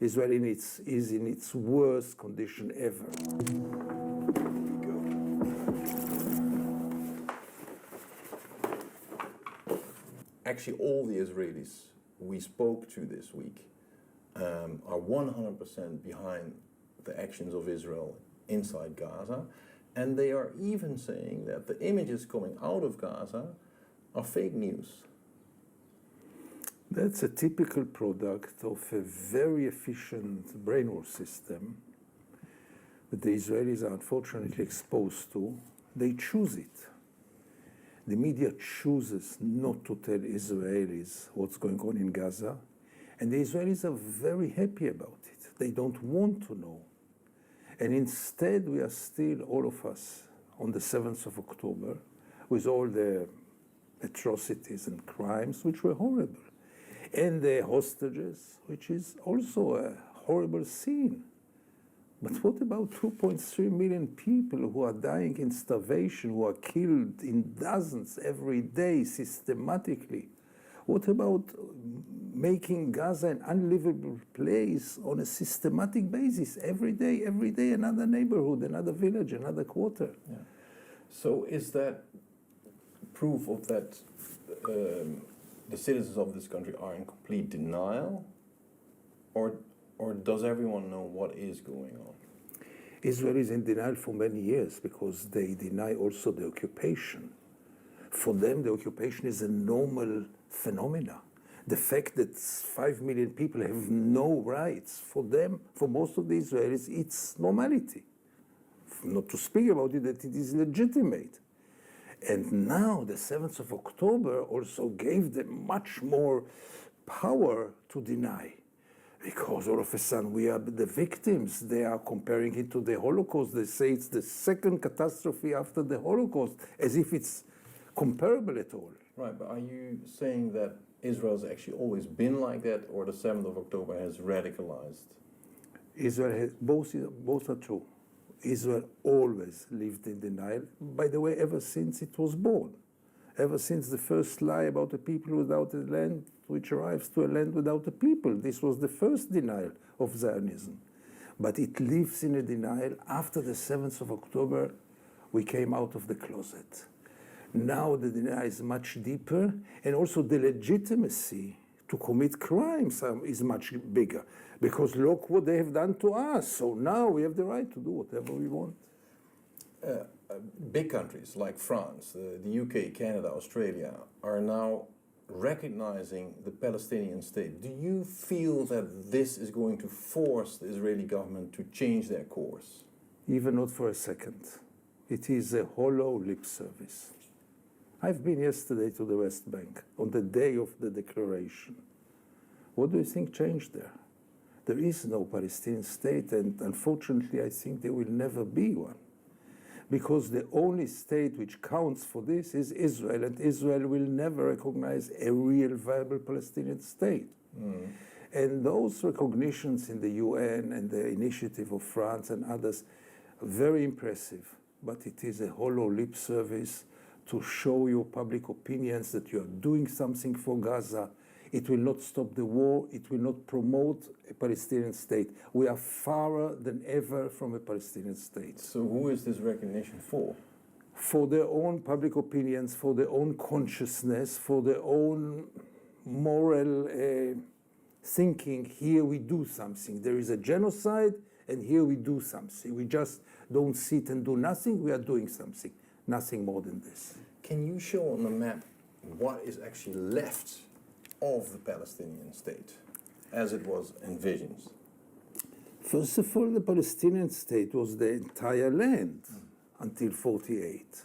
Israel is in its worst condition ever. Actually, all the Israelis we spoke to this week are 100% behind the actions of Israel inside Gaza, and they are even saying that the images coming out of Gaza are fake news. That's a typical product of a very efficient brainwash system that the Israelis are unfortunately exposed to. They choose it. The media chooses not to tell Israelis what's going on in Gaza, and the Israelis are very happy about it. They don't want to know. And instead, we are still, all of us, on the 7th of October, with all the atrocities and crimes, which were horrible, and the hostages, which is also a horrible scene. But what about 2.3 million people who are dying in starvation, who are killed in dozens every day systematically? What about making Gaza an unlivable place on a systematic basis? Every day, another neighborhood, another village, another quarter. Yeah. So is that proof of that the citizens of this country are in complete denial? Or does everyone know what is going on? Israel is in denial for many years because they deny also the occupation. For them, the occupation is a normal phenomena. The fact that 5 million people have no rights, for them, for most of the Israelis, it's normality. Not to speak about it, that it is legitimate. And now the 7th of October also gave them much more power to deny. Because all of a sudden we are the victims. They are comparing it to the Holocaust. They say it's the second catastrophe after the Holocaust, as if it's comparable at all. Right, but are you saying that Israel has actually always been like that, or the 7th of October has radicalized? Israel has, both are true. Israel always lived in denial, by the way, ever since it was born. Ever since the first lie about a people without a land, which arrives to a land without a people. This was the first denial of Zionism. But it lives in a denial. After the 7th of October, we came out of the closet. Now the denial is much deeper, and also the legitimacy to commit crimes is much bigger. Because look what they have done to us. So now we have the right to do whatever we want. Big countries like France, the UK, Canada, Australia are now recognizing the Palestinian state. Do you feel that this is going to force the Israeli government to change their course? Even not for a second. It is a hollow lip service. I've been yesterday to the West Bank on the day of the declaration. What do you think changed there? There is no Palestinian state, and unfortunately I think there will never be one. Because the only state which counts for this is Israel, and Israel will never recognize a real viable Palestinian state. And those recognitions in the UN and the initiative of France and others, very impressive, but it is a hollow lip service to show your public opinions that you are doing something for Gaza. It will not stop the war. It will not promote a Palestinian state. We are farther than ever from a Palestinian state. So who is this recognition for? For their own public opinions, for their own consciousness, for their own moral thinking. Here we do something. There is a genocide, and here we do something. We just don't sit and do nothing. We are doing something. Nothing more than this. Can you show on the map what is actually left of the Palestinian state as it was envisioned? First of all, the Palestinian state was the entire land until 48.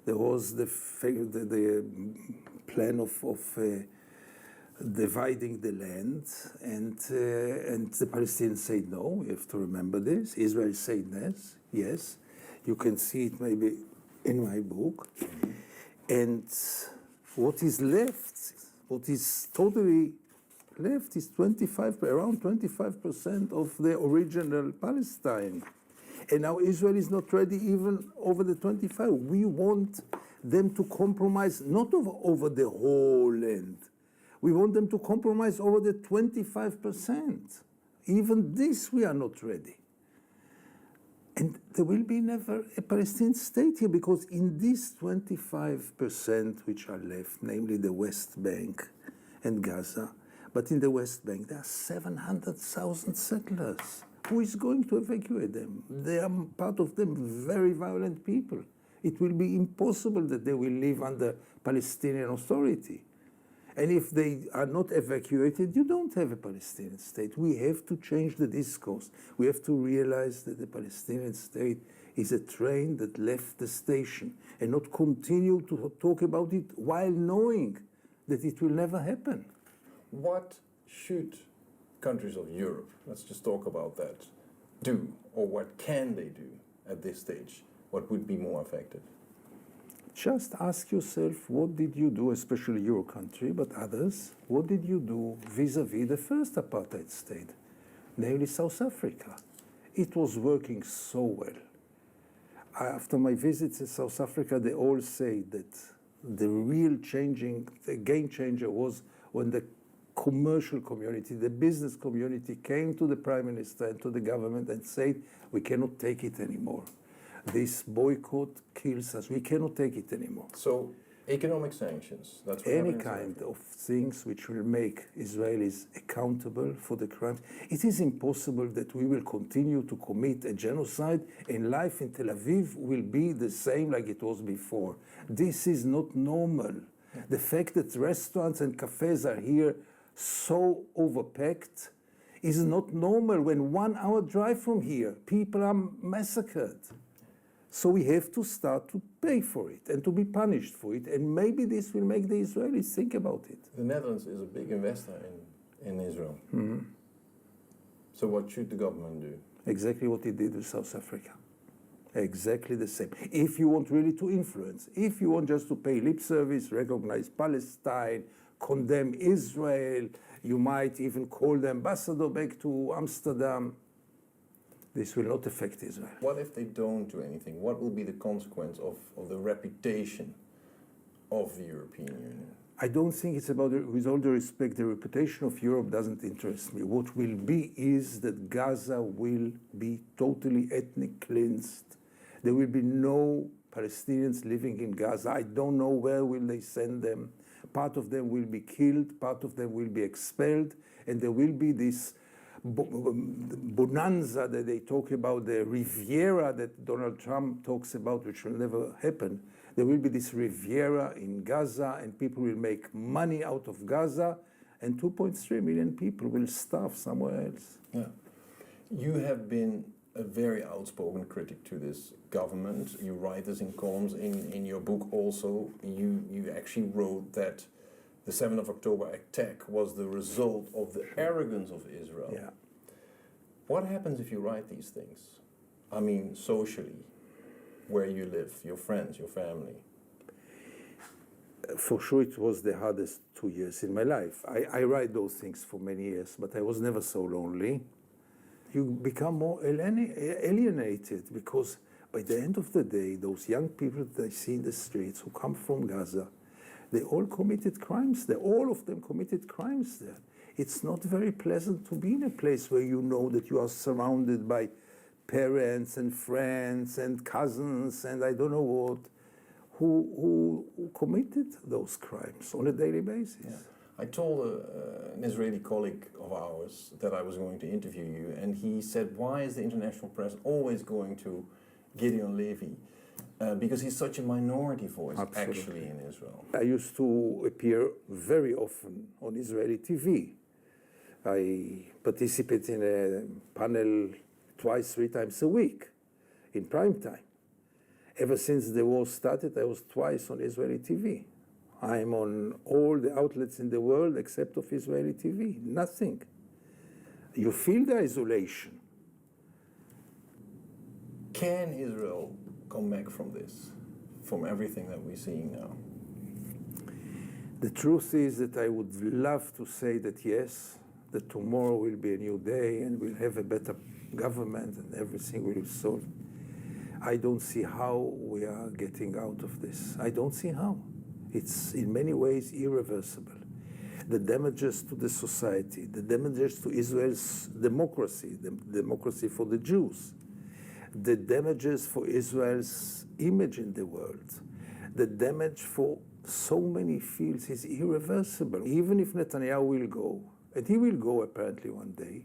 There was the plan of dividing the land, and the Palestinians said no. We have to remember this. Israel said yes. You can see it maybe in my book. And what is left, what is totally left is around 25% of the original Palestine. And now Israel is not ready even over the 25. We want them to compromise not over the whole land. We want them to compromise over the 25%. Even this we are not ready. And there will be never a Palestinian state here, because in this 25% which are left, namely the West Bank and Gaza, but in the West Bank there are 700,000 settlers. Who is going to evacuate them? They are, part of them, very violent people. It will be impossible that they will live under Palestinian authority. And if they are not evacuated, you don't have a Palestinian state. We have to change the discourse. We have to realize that the Palestinian state is a train that left the station, and not continue to talk about it while knowing that it will never happen. What should countries of Europe, let's just talk about that, do, or what can they do at this stage? What would be more effective? Just ask yourself, what did you do, especially your country, but others, what did you do vis-à-vis the first apartheid state, namely South Africa? It was working so well. After my visits in South Africa, they all say that the real the game changer was when the commercial community, the business community came to the Prime Minister and to the government and said, we cannot take it anymore. This boycott kills us. We cannot take it anymore. So, economic sanctions, that's what any kind of things which will make Israelis accountable for the crimes. It is impossible that we will continue to commit a genocide and life in Tel Aviv will be the same like it was before. This is not normal. The fact that restaurants and cafes are here so overpacked is not normal. When 1 hour drive from here, people are massacred. So we have to start to pay for it and to be punished for it, and maybe this will make the Israelis think about it. The Netherlands is a big investor in Israel. Mm-hmm. So what should the government do? Exactly what it did with South Africa. Exactly the same. If you want really to influence, if you want just to pay lip service, recognize Palestine, condemn Israel, you might even call the ambassador back to Amsterdam. This will not affect Israel. What if they don't do anything? What will be the consequence of the reputation of the European Union? I don't think it's about, with all due respect, the reputation of Europe doesn't interest me. What will be is that Gaza will be totally ethnic cleansed. There will be no Palestinians living in Gaza. I don't know where will they send them. Part of them will be killed, part of them will be expelled, and there will be this bonanza that they talk about, the Riviera that Donald Trump talks about, which will never happen. There will be this Riviera in Gaza, and people will make money out of Gaza, and 2.3 million people will starve somewhere else. Yeah. You have been a very outspoken critic to this government. You write this in columns. In your book also, you actually wrote that the 7th of October attack was the result of the arrogance of Israel. Yeah. What happens if you write these things? I mean, socially, where you live, your friends, your family. For sure, it was the hardest 2 years in my life. I write those things for many years, but I was never so lonely. You become more alienated, because by the end of the day, those young people that I see in the streets who come from Gaza, they all committed crimes there. All of them committed crimes there. It's not very pleasant to be in a place where you know that you are surrounded by parents and friends and cousins and I don't know what, who committed those crimes on a daily basis. Yeah. I told an Israeli colleague of ours that I was going to interview you, and he said, why is the international press always going to Gideon Levy? Because he's such a minority voice, Absolutely. Actually, in Israel. I used to appear very often on Israeli TV. I participate in a panel 2-3 times a week in prime time. Ever since the war started, I was twice on Israeli TV. I'm on all the outlets in the world except of Israeli TV. Nothing. You feel the isolation. Can Israel come back from this, from everything that we're seeing now? The truth is that I would love to say that yes, that tomorrow will be a new day and we'll have a better government and everything will be solved. I don't see how we are getting out of this. I don't see how. It's in many ways irreversible. the damages to the society, the damages to Israel's democracy, the democracy for the Jews, the damages for Israel's image in the world, the damage for so many fields is irreversible. Even if Netanyahu will go, and he will go apparently one day,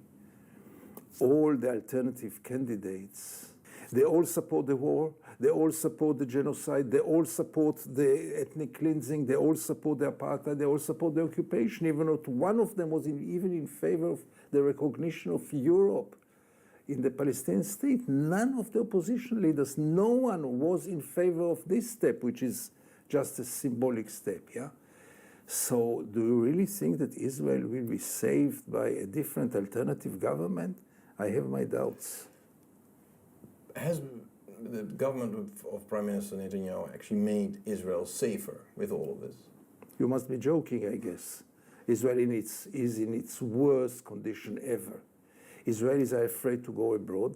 all the alternative candidates, they all support the war, they all support the genocide, they all support the ethnic cleansing, they all support the apartheid, they all support the occupation. Even not one of them was even in favor of the recognition of Europe in the Palestinian state. None of the opposition leaders, no one was in favor of this step, which is just a symbolic step, yeah? So do you really think that Israel will be saved by a different alternative government? I have my doubts. Has the government of Prime Minister Netanyahu actually made Israel safer with all of this? You must be joking, I guess. Israel is in its worst condition ever. Israelis are afraid to go abroad,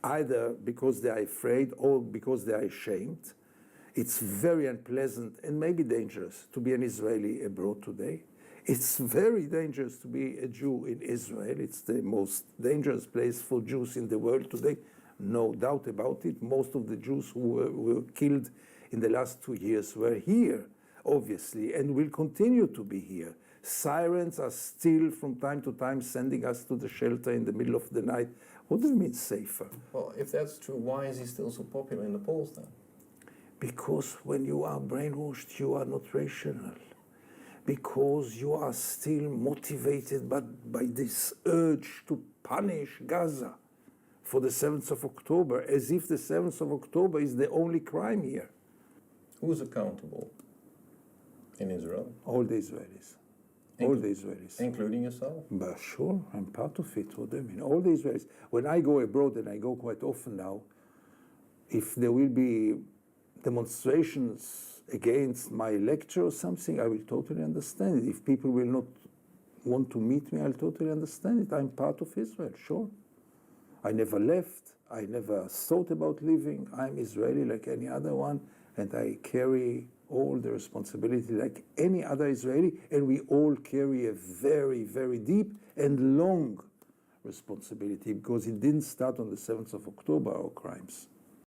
either because they are afraid or because they are ashamed. It's very unpleasant and maybe dangerous to be an Israeli abroad today. It's very dangerous to be a Jew in Israel. It's the most dangerous place for Jews in the world today. No doubt about it. Most of the Jews who were killed in the last 2 years were here, obviously, and will continue to be here. Sirens are still from time to time sending us to the shelter in the middle of the night. What do you mean safer? Well, if that's true, why is he still so popular in the polls then? Because when you are brainwashed, you are not rational. Because you are still motivated by this urge to punish Gaza for the 7th of October, as if the 7th of October is the only crime here. Who's accountable in Israel? All the Israelis. All the Israelis. Including yourself? But sure, I'm part of it. What do you mean? All the Israelis. When I go abroad, and I go quite often now, if there will be demonstrations against my lecture or something, I will totally understand it. If people will not want to meet me, I'll totally understand it. I'm part of Israel, sure. I never left. I never thought about leaving. I'm Israeli like any other one, and I carry all the responsibility like any other Israeli, and we all carry a very, very deep and long responsibility, because it didn't start on the 7th of October, our crimes.